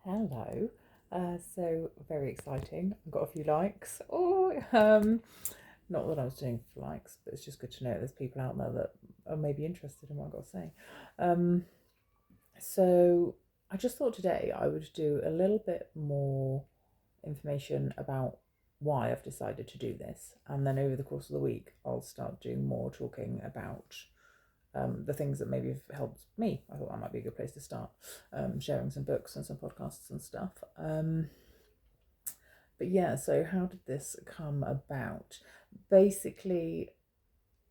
Hello. So very exciting. I've got a few likes. Not that I was doing for likes, but it's just good to know there's people out there that are maybe interested in what I've got to say. Um, so I just thought today I would do a little bit more information about why I've decided to do this, and then over the course of the week I'll start doing more talking about the things that maybe have helped me. I thought that might be a good place to start, sharing some books and some podcasts and stuff. But yeah, so how did this come about? Basically,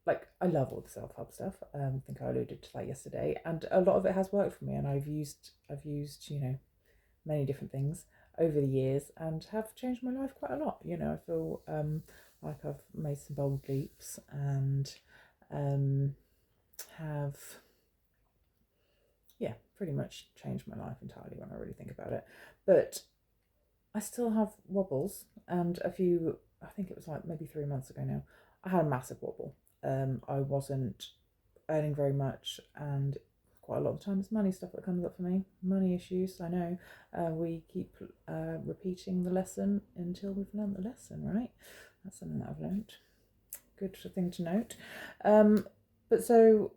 like I love all the self-help stuff. I think I alluded to that yesterday, and a lot of it has worked for me. And I've used many different things over the years, and have changed my life quite a lot. I feel like I've made some bold leaps, and um, have yeah pretty much changed my life entirely when I really think about it. But I still have wobbles, and a few, I think it was like maybe 3 months ago now, I had a massive wobble. I wasn't earning very much, and quite a lot of the time it's money stuff that comes up for me. Money issues, I know. We keep repeating the lesson until we've learned the lesson, right? That's something that I've learned. Good thing to note. But so,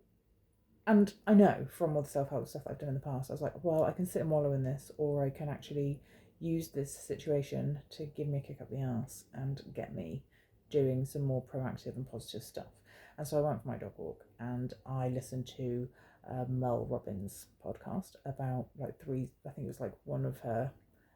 and I know from all the self-help stuff I've done in the past, I was like, well, I can sit and wallow in this, or I can actually use this situation to give me a kick up the arse and get me doing some more proactive and positive stuff. And so I went for my dog walk, and I listened to Mel Robbins' podcast about like I think it was like one of her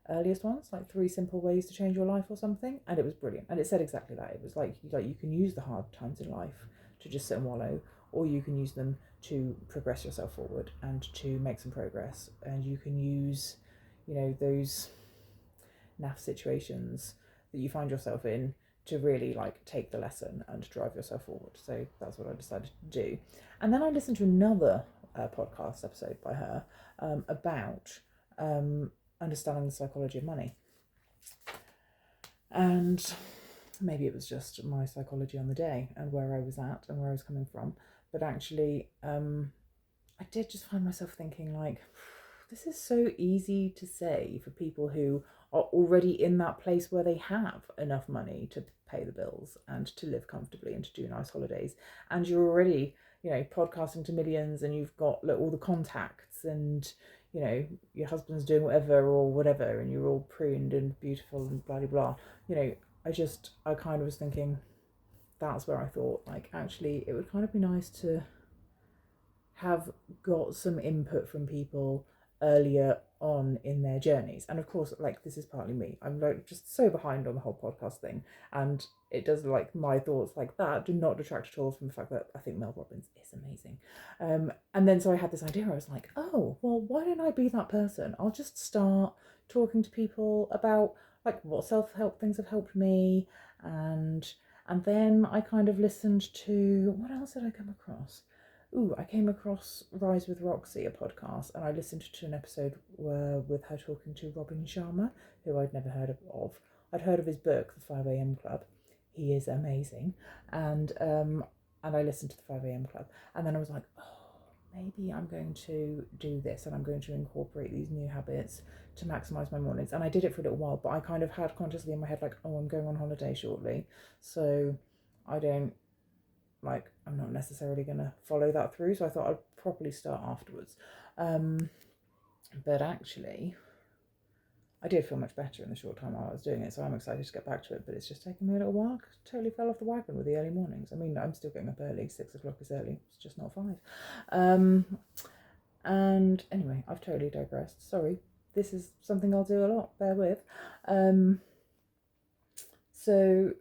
earliest ones, like 3 simple ways to change your life or something, and it was brilliant. And it said exactly that. It was like you can use the hard times in life to just sit and wallow, or you can use them to progress yourself forward and to make some progress. And you can use, those naff situations that you find yourself in to really like take the lesson and drive yourself forward. So that's what I decided to do. And then I listened to another podcast episode by her about understanding the psychology of money. And maybe it was just my psychology on the day and where I was at and where I was coming from. But actually, I did just find myself thinking, like, this is so easy to say for people who are already in that place where they have enough money to pay the bills and to live comfortably and to do nice holidays. And you're already, podcasting to millions, and you've got all the contacts, and, your husband's doing whatever or whatever, and you're all pruned and beautiful and blah, blah, blah. I kind of was thinking, that's where I thought, like, actually, it would kind of be nice to have got some input from people earlier on in their journeys. And of course, like, this is partly me. I'm like just so behind on the whole podcast thing, and it does, like, my thoughts like that do not detract at all from the fact that I think Mel Robbins is amazing. And then so I had this idea. I was like, oh well, why don't I be that person? I'll just start talking to people about like what self-help things have helped me. And then I kind of listened to, what else did I come across? I came across Rise with Roxy, a podcast, and I listened to an episode with her talking to Robin Sharma, who I'd never heard of. I'd heard of his book, The 5 a.m. Club. He is amazing. And I listened to the 5 a.m. Club. And then I was like, oh, maybe I'm going to do this, and I'm going to incorporate these new habits to maximize my mornings. And I did it for a little while, but I kind of had consciously in my head, like, oh, I'm going on holiday shortly. So I don't, like, I'm not necessarily going to follow that through. So I thought I'd properly start afterwards. But actually, I did feel much better in the short time while I was doing it. So I'm excited to get back to it. But it's just taken me a little while. Totally fell off the wagon with the early mornings. I mean, I'm still getting up early. 6 o'clock is early. It's just not 5. And anyway, I've totally digressed. Sorry. This is something I'll do a lot. Bear with. So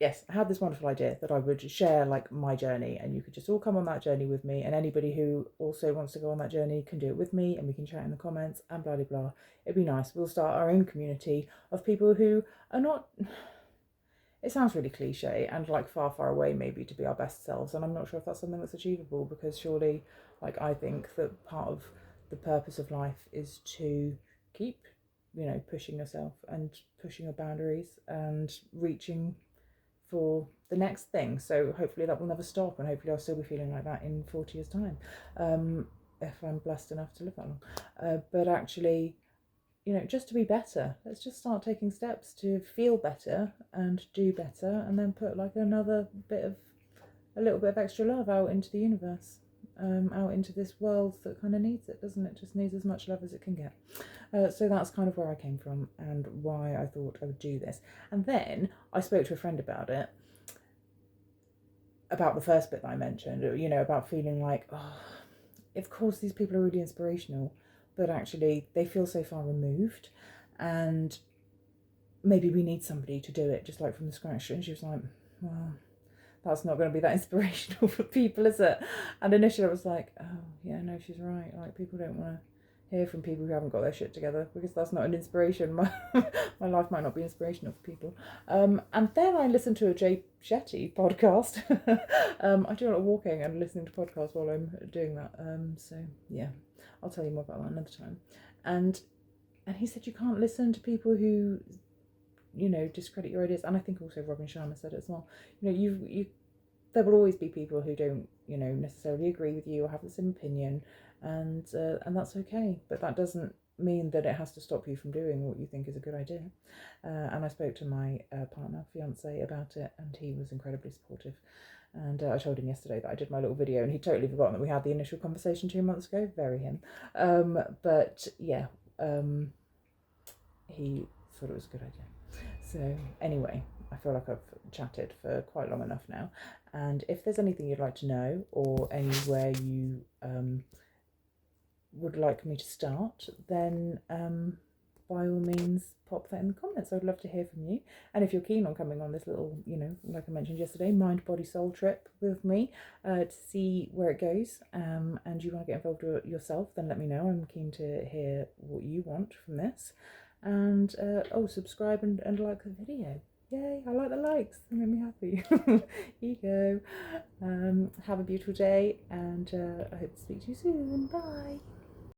yes, I had this wonderful idea that I would share like my journey, and you could just all come on that journey with me, and anybody who also wants to go on that journey can do it with me, and we can chat in the comments and blah blah blah. It'd be nice. We'll start our own community of people who are not, it sounds really cliche and like far far away maybe to be our best selves, and I'm not sure if that's something that's achievable, because surely, like, I think that part of the purpose of life is to keep, pushing yourself and pushing your boundaries and reaching for the next thing. So hopefully that will never stop, and hopefully I'll still be feeling like that in 40 years time, if I'm blessed enough to live that long. But actually, just to be better. Let's just start taking steps to feel better and do better, and then put like a little bit of extra love out into the universe, out into this world that kind of needs it, doesn't it? Just needs as much love as it can get. So that's kind of where I came from and why I thought I would do this. And then I spoke to a friend about it, about the first bit that I mentioned, about feeling like, oh, of course these people are really inspirational, but actually they feel so far removed, and maybe we need somebody to do it just like from the scratch. And she was like, well, that's not going to be that inspirational for people, is it? And initially I was like, oh yeah, no, she's right. Like, people don't want to hear from people who haven't got their shit together, because that's not an inspiration. My life might not be inspirational for people. And then I listened to a Jay Shetty podcast. I do a lot of walking and listening to podcasts while I'm doing that. So yeah, I'll tell you more about that another time. And he said you can't listen to people who discredit your ideas. And I think also Robin Sharma said it as well. You there will always be people who don't necessarily agree with you or have the same opinion, and that's okay. But that doesn't mean that it has to stop you from doing what you think is a good idea. And I spoke to my fiance about it, and he was incredibly supportive. And I told him yesterday that I did my little video, and he'd totally forgotten that we had the initial conversation 2 months ago. Very him. But yeah, he thought it was a good idea. So anyway, I feel like I've chatted for quite long enough now. And if there's anything you'd like to know, or anywhere you would like me to start, then by all means pop that in the comments. I'd love to hear from you. And if you're keen on coming on this little, like I mentioned yesterday, mind, body, soul trip with me to see where it goes, and you want to get involved yourself, then let me know. I'm keen to hear what you want from this. And subscribe and like the video. Yay, I like the likes, they make me happy. Here you go. Have a beautiful day, and I hope to speak to you soon. Bye.